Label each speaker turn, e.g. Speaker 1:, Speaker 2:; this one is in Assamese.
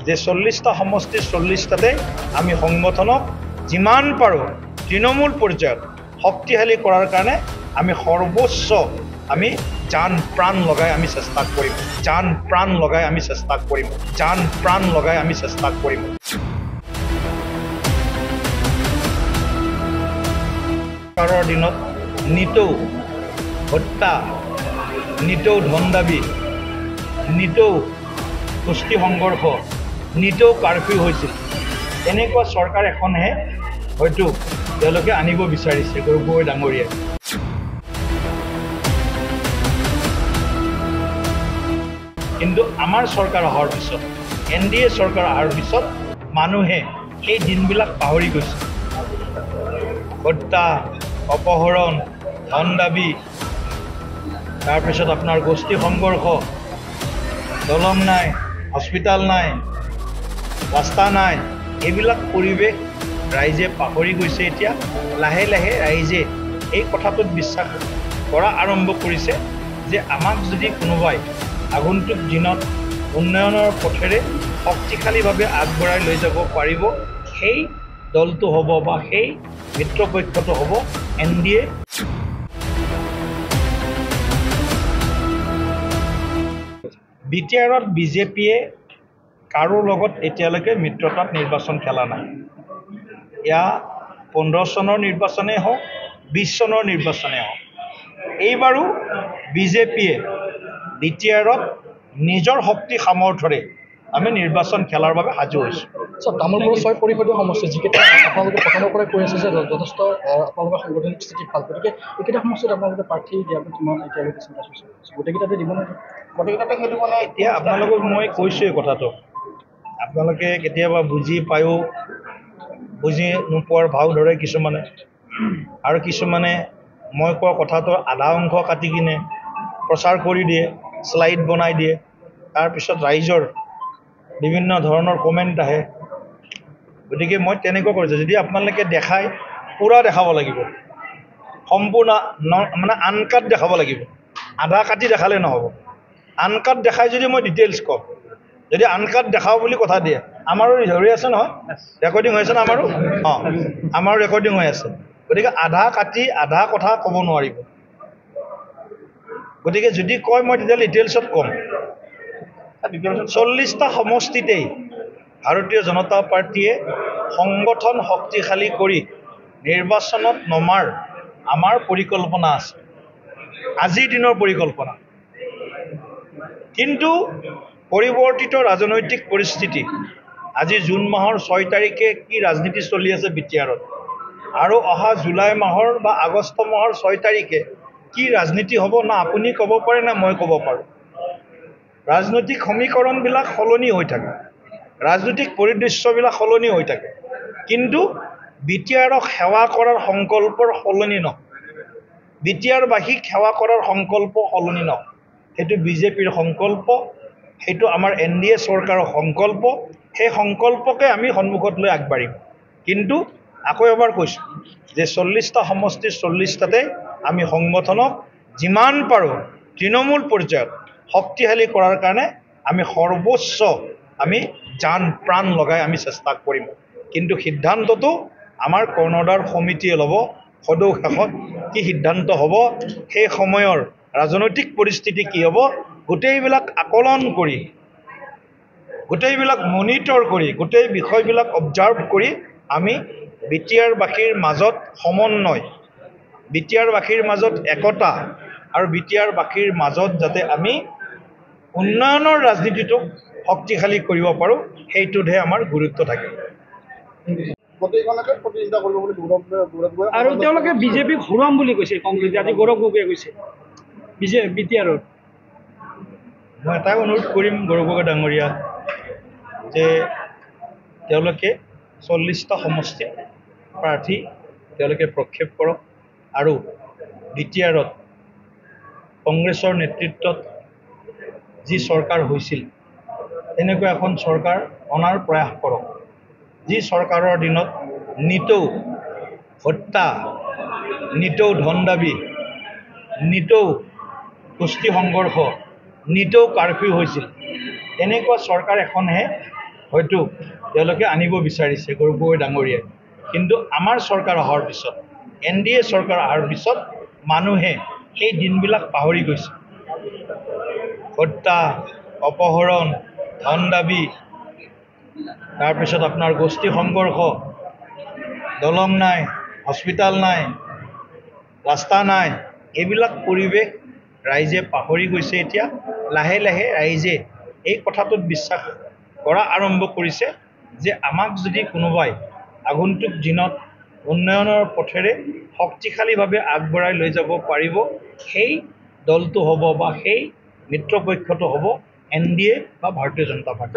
Speaker 1: যে 40টা সমষ্টিৰ 40টাতে আমি সংগঠনক যিমান পাৰোঁ তৃণমূল পৰ্যায়ত শক্তিশালী কৰাৰ কাৰণে আমি সৰ্বোচ্চ আমি জান প্ৰাণ লগাই আমি চেষ্টা কৰিম জান প্ৰাণ লগাই আমি চেষ্টা কৰিম জান প্ৰাণ লগাই আমি চেষ্টা কৰিম চৰকাৰৰ দিনত নিতৌ হত্যা নিতৌ ধন দাবী নিতৌ গোষ্ঠী সংঘৰ্ষ নিতৌ কাৰফিউ হৈছিল এনেকুৱা চৰকাৰ এখনহে হয়তো তেওঁলোকে আনিব বিচাৰিছে গৌৰৱ ডাঙৰীয়াই কিন্তু আমাৰ চৰকাৰ অহাৰ পিছত NDA চৰকাৰ অহাৰ পিছত মানুহে সেই দিনবিলাক পাহৰি গৈছে হত্যা অপহৰণ ধন দাবী তাৰপিছত আপোনাৰ গোষ্ঠী সংঘৰ্ষ দলং নাই হস্পিটাল নাই ৰাস্তা নাই এইবিলাক পৰিৱেশ ৰাইজে পাহৰি গৈছে এতিয়া লাহে লাহে ৰাইজে এই কথাটোত বিশ্বাস কৰা আৰম্ভ কৰিছে যে আমাক যদি কোনোবাই আগন্তুক দিনত উন্নয়নৰ পথেৰে শক্তিশালীভাৱে আগবঢ়াই লৈ যাব পাৰিব সেই দলটো হ'ব বা সেই মিত্ৰপক্ষটো হ'ব NDA BTRত BJPয়ে কাৰো লগত এতিয়ালৈকে মিত্ৰতাত নিৰ্বাচন খেলা নাই ইয়া 15 চনৰ নিৰ্বাচনেই হওক 20 চনৰ নিৰ্বাচনেই হওক এইবাৰো BJPয়ে BTRত নিজৰ শক্তি সামৰ্থৰে আমি নিৰ্বাচন খেলাৰ বাবে সাজু হৈছোঁ
Speaker 2: তামোলপুৰ 6 পৰিষদীয় সমষ্টি যিকেইটা আপোনালোকে প্ৰথমৰ পৰাই কৈ আছে যে যথেষ্ট আপোনালোকৰ সাংগঠনিক স্থিতি ভাল গতিকে এইকেইটা সমষ্টিত আপোনালোকে প্ৰাৰ্থী দিয়াটো কিমান এতিয়ালৈকে চিন্তা কৰিছে গোটেইকেইটাতে দিব নে গোটেইকেইটাতে সেইটো মানে
Speaker 1: এতিয়া আপোনালোকক মই কৈছোঁ এই কথাটো আপোনালোকে কেতিয়াবা বুজি পায়ো বুজি নোপোৱাৰ ভাও ধৰে কিছুমানে আৰু কিছুমানে মই কোৱা কথাটো আধা অংশ কাটি কিনে প্ৰচাৰ কৰি দিয়ে স্লাইড বনাই দিয়ে তাৰপিছত ৰাইজৰ বিভিন্ন ধৰণৰ কমেণ্ট আহে গতিকে মই তেনেকুৱা কৰিছোঁ যদি আপোনালোকে দেখায় পূৰা দেখাব লাগিব সম্পূৰ্ণ মানে আনকাট দেখাব লাগিব আধা কাটি দেখালে নহ'ব আনকাট দেখাই যদি মই ডিটেইলছ কম যদি আনকাট দেখাওঁ বুলি কথা দিয়ে আমাৰো হৈ আছে নহয় ৰেকৰ্ডিং হৈ আছে না আমাৰো অঁ আমাৰো ৰেকৰ্ডিং হৈ আছে গতিকে আধা কাটি আধা কথা ক'ব নোৱাৰিব গতিকে যদি কয় মই তেতিয়াহ'লে ডিটেইলছত ক'ম 40টা সমষ্টিতেই ভাৰতীয় জনতা পাৰ্টীয়ে সংগঠন শক্তিশালী কৰি নিৰ্বাচনত নমাৰ আমাৰ পৰিকল্পনা আছে আজিৰ দিনৰ পৰিকল্পনা কিন্তু পৰিৱৰ্তিত ৰাজনৈতিক পৰিস্থিতি আজি জুন মাহৰ 6 তাৰিখে কি ৰাজনীতি চলি আছে BTRত আৰু অহা জুলাই মাহৰ বা আগষ্ট মাহৰ 6 তাৰিখে কি ৰাজনীতি হ'ব না আপুনি ক'ব পাৰে না মই ক'ব পাৰোঁ ৰাজনৈতিক সমীকৰণবিলাক সলনি হৈ থাকে ৰাজনৈতিক পৰিদৃশ্যবিলাক সলনি হৈ থাকে কিন্তু BTRক সেৱা কৰাৰ সংকল্পৰ সলনি নহয় BTRবাসীক সেৱা কৰাৰ সংকল্প সলনি নহয় সেইটো BJPৰ সংকল্প সেইটো আমাৰ NDA চৰকাৰৰ সংকল্প সেই সংকল্পকে আমি সন্মুখত লৈ আগবাঢ়িম কিন্তু আকৌ এবাৰ কৈছোঁ যে 40টা সমষ্টিৰ 40টাতে আমি সংগঠনক যিমান পাৰোঁ তৃণমূল পৰ্যায়ত শক্তিশালী কৰাৰ কাৰণে আমি সৰ্বোচ্চ আমি জান প্ৰাণ লগাই আমি চেষ্টা কৰিম কিন্তু সিদ্ধান্তটো আমাৰ কৰ্ণধাৰ সমিতিয়ে ল'ব সদৌ শেষত কি সিদ্ধান্ত হ'ব সেই সময়ৰ ৰাজনৈতিক পৰিস্থিতি কি হ'ব গোটেইবিলাক আকলন কৰি গোটেইবিলাক মনিটৰ কৰি গোটেই বিষয়বিলাক অবজাৰ্ভ কৰি আমি BTRবাসীৰ মাজত সমন্বয় BTRবাসীৰ মাজত একতা আৰু BTRবাসীৰ মাজত যাতে আমি উন্নয়নৰ ৰাজনীতিটোক শক্তিশালী কৰিব পাৰোঁ সেইটোতহে আমাৰ গুৰুত্ব থাকে
Speaker 2: আৰু তেওঁলোকে BJPক ঘূৰাম বুলি কৈছে কংগ্ৰেছে আজি গৌৰৱ গগৈয়ে কৈছে BTRত
Speaker 1: মই এটাই অনুৰোধ কৰিম গৌৰৱ গগৈ ডাঙৰীয়া যে তেওঁলোকে 40টা সমষ্টিত প্ৰাৰ্থী তেওঁলোকে প্ৰক্ষেপ কৰক আৰু BTRত কংগ্ৰেছৰ নেতৃত্বত যি চৰকাৰ হৈছিল তেনেকুৱা এখন চৰকাৰ অনাৰ প্ৰয়াস কৰক যি চৰকাৰৰ দিনত নিতৌ হত্যা নিতৌ ধন দাবী নিতৌ গোষ্ঠী সংঘৰ্ষ নিতৌ কাৰফিউ হৈছিল এনেকুৱা চৰকাৰ এখনহে হয়তো তেওঁলোকে আনিব বিচাৰিছে গগৈ ডাঙৰীয়াই। কিন্তু আমাৰ চৰকাৰ অহাৰ পিছত NDA চৰকাৰ অহাৰ পিছত মানুহে সেই দিনবিলাক পাহৰি গৈছে। হত্যা, অপহৰণ, ধন দাবী, তাৰপিছত আপোনাৰ গোষ্ঠী সংঘৰ্ষ, দলং নাই, হস্পিটাল নাই, ৰাস্তা নাই, এইবিলাক পৰিৱেশ ৰাইজে পাহৰি গৈছে। এতিয়া লাহে লাহে ৰাইজে এই কথাটোত বিশ্বাস কৰা আৰম্ভ কৰিছে যে আমাক যদি কোনোবাই আগন্তুক দিনত উন্নয়নৰ পথেৰে শক্তিশালীভাৱে আগবঢ়াই লৈ যাব পাৰিব, সেই দলটো হ'ব বা সেই মিত্ৰপক্ষটো হ'ব NDA বা ভাৰতীয় জনতা পাৰ্টি।